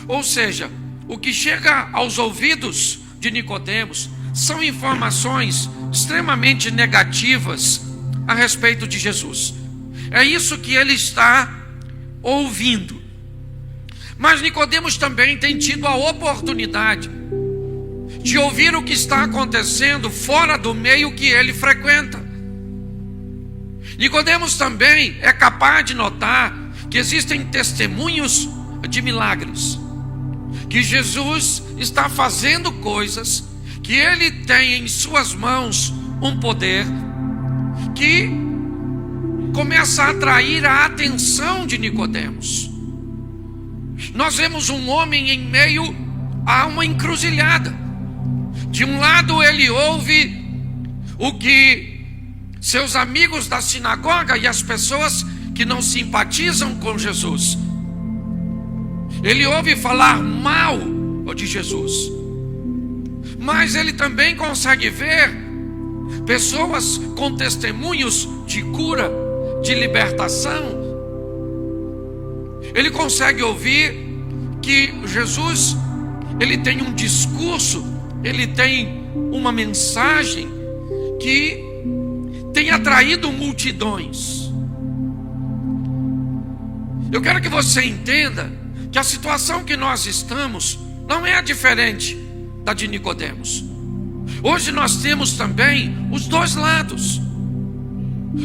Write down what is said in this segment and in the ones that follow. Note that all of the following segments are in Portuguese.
Ou seja, o que chega aos ouvidos de Nicodemos são informações extremamente negativas a respeito de Jesus. É isso que ele está ouvindo. Mas Nicodemos também tem tido a oportunidade de ouvir o que está acontecendo fora do meio que ele frequenta. Nicodemos também é capaz de notar que existem testemunhos de milagres, que Jesus está fazendo coisas, que ele tem em suas mãos um poder que começa a atrair a atenção de Nicodemos. Nós vemos um homem em meio a uma encruzilhada. De um lado ele ouve o que seus amigos da sinagoga e as pessoas que não simpatizam com Jesus, ele ouve falar mal de Jesus. Mas ele também consegue ver pessoas com testemunhos de cura, de libertação. Ele consegue ouvir que Jesus, ele tem um discurso, ele tem uma mensagem que tem atraído multidões. Eu quero que você entenda que a situação que nós estamos não é diferente da de Nicodemos. Hoje nós temos também os dois lados.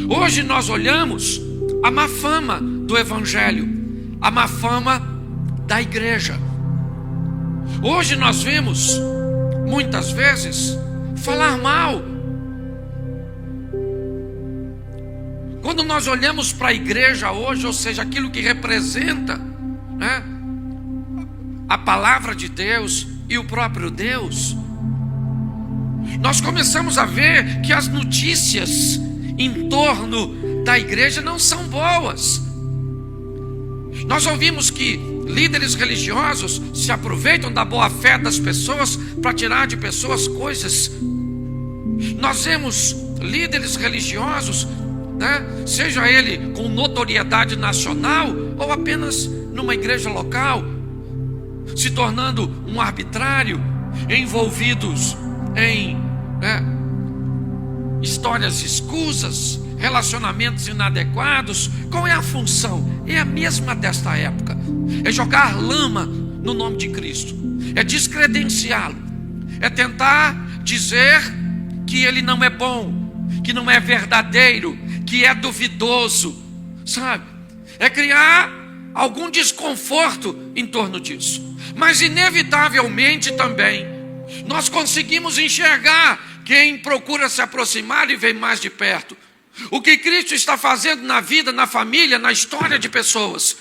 Hoje nós olhamos a má fama do Evangelho, a má fama da igreja. Hoje nós vemos, muitas vezes, falar mal. Quando nós olhamos para a igreja hoje, ou seja, aquilo que representa, né, a palavra de Deus e o próprio Deus, nós começamos a ver que as notícias em torno da igreja não são boas. Nós ouvimos que líderes religiosos se aproveitam da boa fé das pessoas para tirar de pessoas coisas. Nós vemos líderes religiosos, né, seja ele com notoriedade nacional ou apenas numa igreja local, se tornando um arbitrário, envolvidos em histórias escusas, relacionamentos inadequados. Qual é a função? É a mesma desta época: é jogar lama no nome de Cristo, é descredenciá-lo, é tentar dizer que ele não é bom, que não é verdadeiro, que é duvidoso, sabe? É criar algum desconforto em torno disso. Mas inevitavelmente também nós conseguimos enxergar quem procura se aproximar e ver mais de perto o que Cristo está fazendo na vida, na família, na história de pessoas.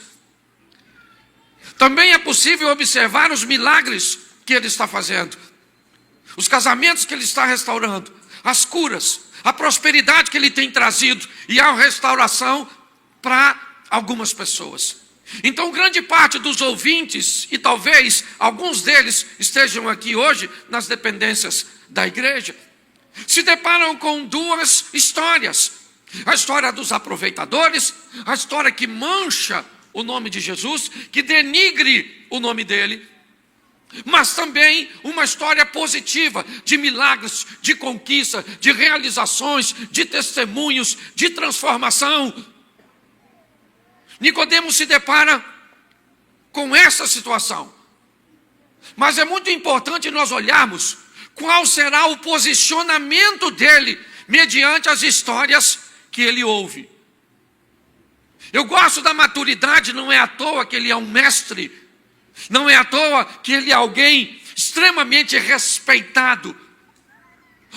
Também é possível observar os milagres que Ele está fazendo, os casamentos que Ele está restaurando, as curas, a prosperidade que Ele tem trazido e a restauração para algumas pessoas. Então, grande parte dos ouvintes, e talvez alguns deles estejam aqui hoje nas dependências da igreja, se deparam com duas histórias: a história dos aproveitadores, a história que mancha o nome de Jesus, que denigre o nome dele, mas também uma história positiva, de milagres, de conquista, de realizações, de testemunhos, de transformação. Nicodemos se depara com essa situação. Mas é muito importante nós olharmos qual será o posicionamento dele mediante as histórias que ele ouve. Eu gosto da maturidade, não é à toa que ele é um mestre, não é à toa que ele é alguém extremamente respeitado,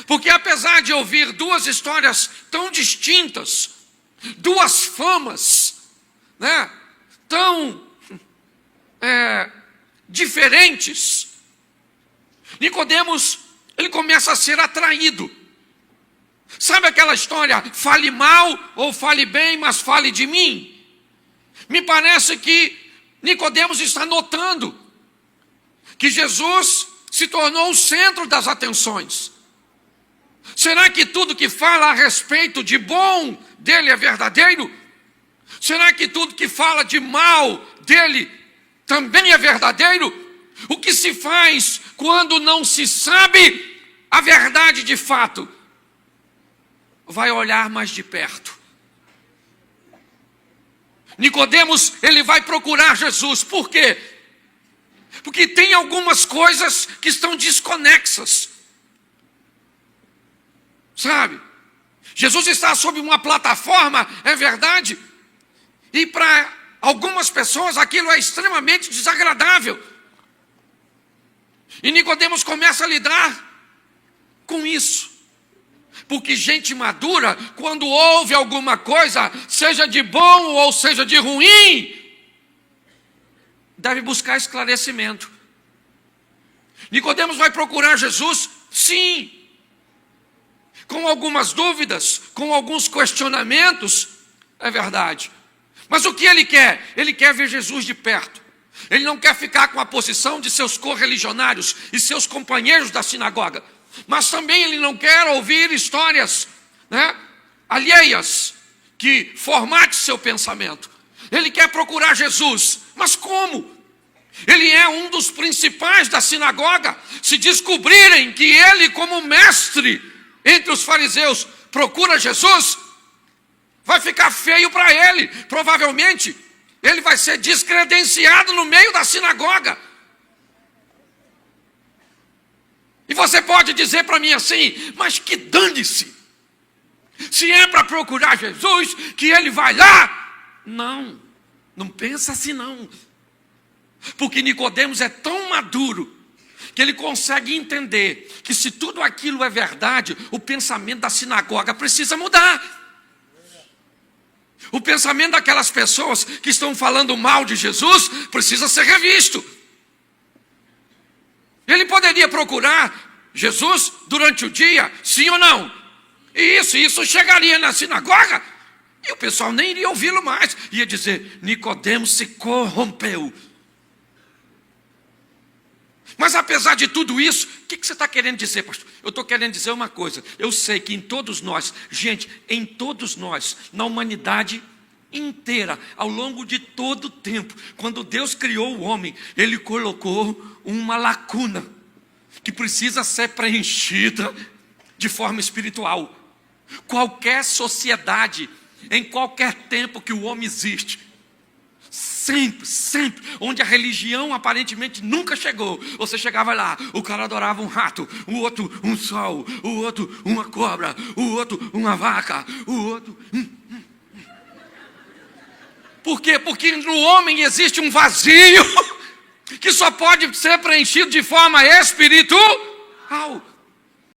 porque apesar de ouvir duas histórias tão distintas, duas famas, né, tão diferentes, Nicodemos, ele começa a ser atraído. Sabe aquela história, fale mal ou fale bem, mas fale de mim? Me parece que Nicodemos está notando que Jesus se tornou o centro das atenções. Será que tudo que fala a respeito de bom dele é verdadeiro? Será que tudo que fala de mal dele também é verdadeiro. O que se faz quando não se sabe a verdade de fato? Vai olhar mais de perto. Nicodemos, ele vai procurar Jesus. Por quê? Porque tem algumas coisas que estão desconexas. Sabe? Jesus está sob uma plataforma, é verdade. E para algumas pessoas aquilo é extremamente desagradável. E Nicodemos começa a lidar com isso. Porque gente madura, quando ouve alguma coisa, seja de bom ou seja de ruim, deve buscar esclarecimento. Nicodemos vai procurar Jesus, sim, com algumas dúvidas, com alguns questionamentos, é verdade. Mas o que ele quer? Ele quer ver Jesus de perto. Ele não quer ficar com a posição de seus correligionários e seus companheiros da sinagoga. Mas também ele não quer ouvir histórias, alheias, que formate seu pensamento. Ele quer procurar Jesus. Mas como? Ele é um dos principais da sinagoga. Se descobrirem que ele, como mestre entre os fariseus, procura Jesus, vai ficar feio para ele. Provavelmente, ele vai ser descredenciado no meio da sinagoga. E você pode dizer para mim assim, mas que dane-se. Se é para procurar Jesus, que ele vai lá. Não, não pensa assim não. Porque Nicodemos é tão maduro que ele consegue entender que se tudo aquilo é verdade, o pensamento da sinagoga precisa mudar. O pensamento daquelas pessoas que estão falando mal de Jesus precisa ser revisto. Ele poderia procurar Jesus durante o dia, sim ou não? E isso chegaria na sinagoga e o pessoal nem iria ouvi-lo mais. Ia dizer, Nicodemos se corrompeu. Mas apesar de tudo isso, o que você está querendo dizer, pastor? Eu estou querendo dizer uma coisa. Eu sei que em todos nós, gente, em todos nós, na humanidade inteira, ao longo de todo o tempo, quando Deus criou o homem, Ele colocou uma lacuna que precisa ser preenchida de forma espiritual. Qualquer sociedade, em qualquer tempo que o homem existe, sempre, onde a religião aparentemente nunca chegou, você chegava lá, o cara adorava um rato, o outro um sol, o outro uma cobra, o outro uma vaca, o outro... Por quê? Porque no homem existe um vazio que só pode ser preenchido de forma espiritual.